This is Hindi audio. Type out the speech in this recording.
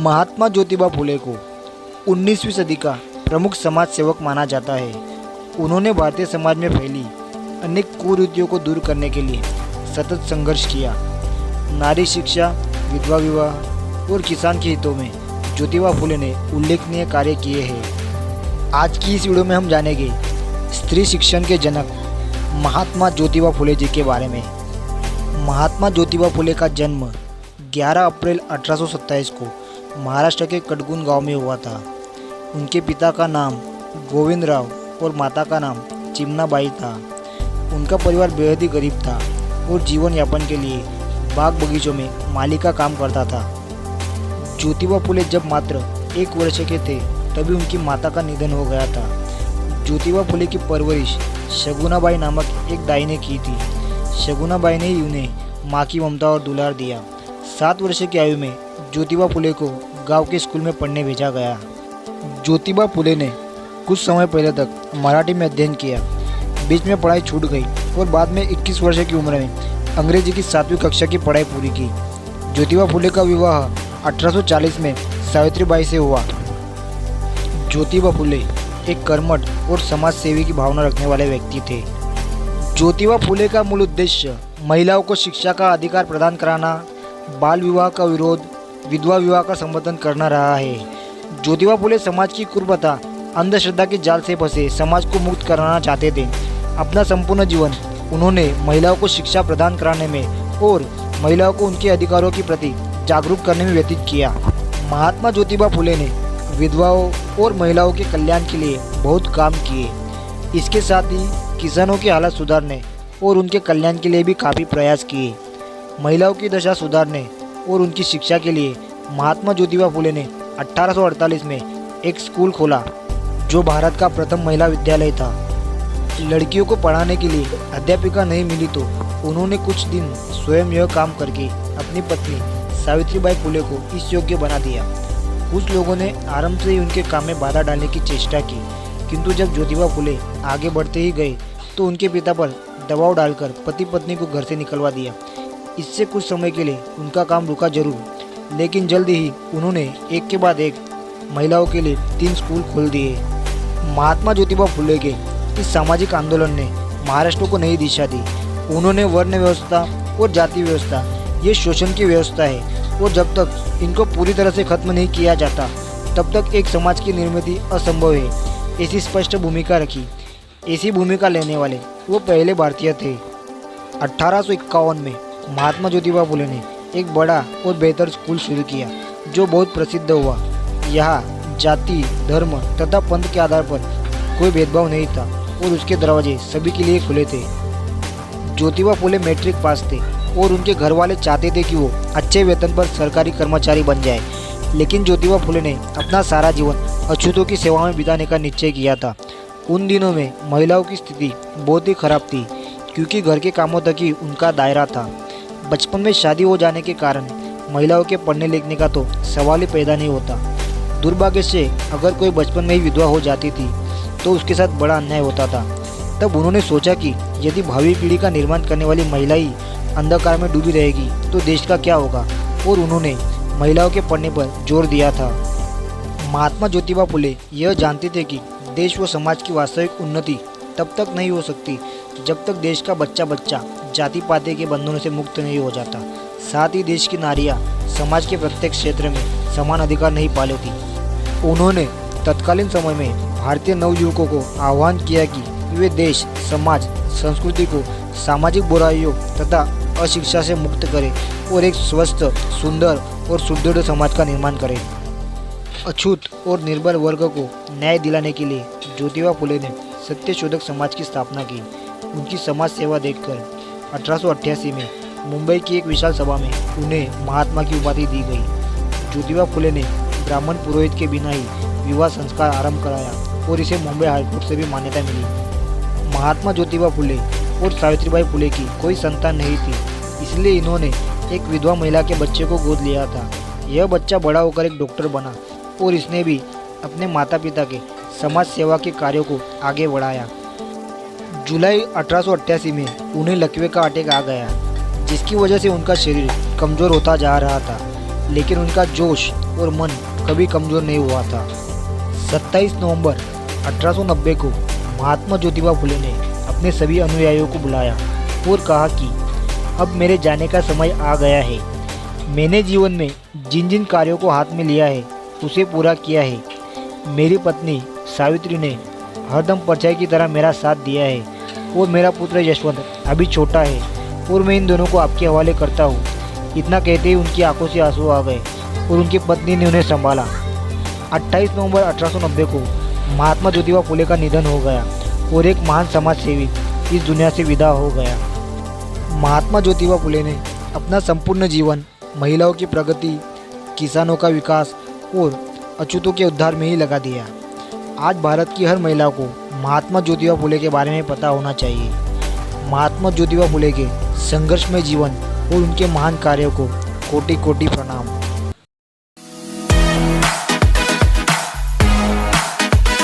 महात्मा ज्योतिबा फुले को 19वीं सदी का प्रमुख समाज सेवक माना जाता है। उन्होंने भारतीय समाज में फैली अनेक कुरीतियों को दूर करने के लिए सतत संघर्ष किया। नारी शिक्षा, विधवा विवाह और किसान के हितों में ज्योतिबा फुले ने उल्लेखनीय कार्य किए हैं। आज की इस वीडियो में हम जानेंगे स्त्री शिक्षण के जनक महात्मा ज्योतिबा फुले जी के बारे में। महात्मा ज्योतिबा फुले का जन्म 11 अप्रैल 1827 को महाराष्ट्र के कटगुन गांव में हुआ था। उनके पिता का नाम गोविंदराव और माता का नाम चिमनाबाई था। उनका परिवार बेहद ही गरीब था और जीवन यापन के लिए बाग बगीचों में माली का काम करता था। ज्योतिबा फुले जब मात्र 1 वर्ष के थे तभी उनकी माता का निधन हो गया था। ज्योतिबा फुले की परवरिश शगुनाबाई नामक एक दाई ने की थी। शगुनाबाई ने ही उन्हें माँ की ममता और दुलार दिया। 7 वर्ष की आयु में ज्योतिबा फुले को गांव के स्कूल में पढ़ने भेजा गया। ज्योतिबा फुले ने कुछ समय पहले तक मराठी में अध्ययन किया। बीच में पढ़ाई छूट गई और बाद में 21 वर्ष की उम्र में अंग्रेजी की 7वीं कक्षा की पढ़ाई पूरी की। ज्योतिबा फुले का विवाह 1840 में सावित्रीबाई से हुआ। ज्योतिबा फुले एक कर्मठ और समाज सेवी की भावना रखने वाले व्यक्ति थे। ज्योतिबा फुले का मूल उद्देश्य महिलाओं को शिक्षा का अधिकार प्रदान कराना, बाल विवाह का विरोध, विधवा विवाह का समर्थन करना रहा है। ज्योतिबा फुले समाज की कुप्रथा, अंधश्रद्धा के जाल से फंसे समाज को मुक्त कराना चाहते थे। अपना संपूर्ण जीवन उन्होंने महिलाओं को शिक्षा प्रदान कराने में और महिलाओं को उनके अधिकारों के प्रति जागरूक करने में व्यतीत किया। महात्मा ज्योतिबा फुले ने विधवाओं और महिलाओं के कल्याण के लिए बहुत काम किए। इसके साथ ही किसानों की हालत सुधारने और उनके कल्याण के लिए भी काफ़ी प्रयास किए। महिलाओं की दशा सुधारने और उनकी शिक्षा के लिए महात्मा ज्योतिबा फुले ने 1848 में एक स्कूल खोला जो भारत का प्रथम महिला विद्यालय था। लड़कियों को पढ़ाने के लिए अध्यापिका नहीं मिली तो उन्होंने कुछ दिन स्वयं यह काम करके अपनी पत्नी सावित्रीबाई फुले को इस योग्य बना दिया। कुछ लोगों ने आरंभ से ही उनके काम में बाधा डालने की चेष्टा की, किंतु जब ज्योतिबा फुले आगे बढ़ते ही गए तो उनके पिता पर दबाव डालकर पति पत्नी को घर से निकलवा दिया। इससे कुछ समय के लिए उनका काम रुका जरूर, लेकिन जल्द ही उन्होंने एक के बाद एक महिलाओं के लिए 3 स्कूल खोल दिए। महात्मा ज्योतिबा फुले के इस सामाजिक आंदोलन ने महाराष्ट्र को नई दिशा दी। उन्होंने वर्ण व्यवस्था और जाति व्यवस्था ये शोषण की व्यवस्था है और जब तक इनको पूरी तरह से खत्म नहीं किया जाता तब तक एक समाज की निर्मित असंभव है, ऐसी स्पष्ट भूमिका रखी। ऐसी भूमिका लेने वाले वो पहले भारतीय थे। 1851 में महात्मा ज्योतिबा फुले ने एक बड़ा और बेहतर स्कूल शुरू किया जो बहुत प्रसिद्ध हुआ। यहाँ जाति, धर्म तथा पंथ के आधार पर कोई भेदभाव नहीं था और उसके दरवाजे सभी के लिए खुले थे। ज्योतिबा फुले मैट्रिक पास थे और उनके घर वाले चाहते थे कि वो अच्छे वेतन पर सरकारी कर्मचारी बन जाए, लेकिन ज्योतिबा फुले ने अपना सारा जीवन अछूतों की सेवा में बिताने का निश्चय किया था। उन दिनों में महिलाओं की स्थिति बहुत ही खराब थी क्योंकि घर के कामों तक ही उनका दायरा था। बचपन में शादी हो जाने के कारण महिलाओं के पढ़ने लिखने का तो सवाल ही पैदा नहीं होता। दुर्भाग्य से अगर कोई बचपन में ही विधवा हो जाती थी तो उसके साथ बड़ा अन्याय होता था। तब उन्होंने सोचा कि यदि भावी पीढ़ी का निर्माण करने वाली महिला ही अंधकार में डूबी रहेगी तो देश का क्या होगा, और उन्होंने महिलाओं के पढ़ने पर जोर दिया था। महात्मा ज्योतिबा फुले यह जानते थे कि देश व समाज की वास्तविक उन्नति तब तक नहीं हो सकती जब तक देश का बच्चा बच्चा जाति पाति के बंधनों से मुक्त नहीं हो जाता। साथ ही देश की नारियां समाज के प्रत्येक क्षेत्र में समान अधिकार नहीं पा लेती। उन्होंने तत्कालीन समय में भारतीय नवयुवकों को आह्वान किया कि वे देश, समाज, संस्कृति को सामाजिक बुराइयों तथा अशिक्षा से मुक्त करें और एक स्वस्थ, सुंदर और सुदृढ़ समाज का निर्माण करें। अछूत और निर्बल वर्ग को न्याय दिलाने के लिए ज्योतिबा फुले ने सत्यशोधक समाज की स्थापना की। उनकी समाज सेवा देखकर 1888 में मुंबई की एक विशाल सभा में उन्हें महात्मा की उपाधि दी गई। ज्योतिबा फुले ने ब्राह्मण पुरोहित के बिना ही विवाह संस्कार आरंभ कराया और इसे मुंबई हाईकोर्ट से भी मान्यता मिली। महात्मा ज्योतिबा फुले और सावित्रीबाई फुले की कोई संतान नहीं थी, इसलिए इन्होंने एक विधवा महिला के बच्चे को गोद लिया था। यह बच्चा बड़ा होकर एक डॉक्टर बना और इसने भी अपने माता पिता के समाज सेवा के कार्यों को आगे बढ़ाया। जुलाई 1888 में उन्हें लकवे का अटैक आ गया, जिसकी वजह से उनका शरीर कमज़ोर होता जा रहा था। लेकिन उनका जोश और मन कभी कमज़ोर नहीं हुआ था। 27 नवंबर 1890 को महात्मा ज्योतिबा फुले ने अपने सभी अनुयायियों को बुलाया और कहा कि अब मेरे जाने का समय आ गया है। मैंने जीवन में जिन जिन कार्यों को हाथ में लिया है उसे पूरा किया है। मेरी पत्नी सावित्री ने हरदम परछाई की तरह मेरा साथ दिया है और मेरा पुत्र यशवंत अभी छोटा है और मैं इन दोनों को आपके हवाले करता हूँ। इतना कहते ही उनकी आंखों से आंसू आ गए और उनकी पत्नी ने उन्हें संभाला। 28 नवंबर 1890 को महात्मा ज्योतिबा फुले का निधन हो गया और एक महान समाज सेवी इस दुनिया से विदा हो गया। महात्मा ज्योतिबा फुले ने अपना संपूर्ण जीवन महिलाओं की प्रगति, किसानों का विकास और अछूतों के उद्धार में ही लगा दिया। आज भारत की हर महिला को महात्मा ज्योतिबा फुले के बारे में पता होना चाहिए। महात्मा ज्योतिबा फुले के संघर्षमय जीवन और उनके महान कार्यों को कोटि कोटि प्रणाम।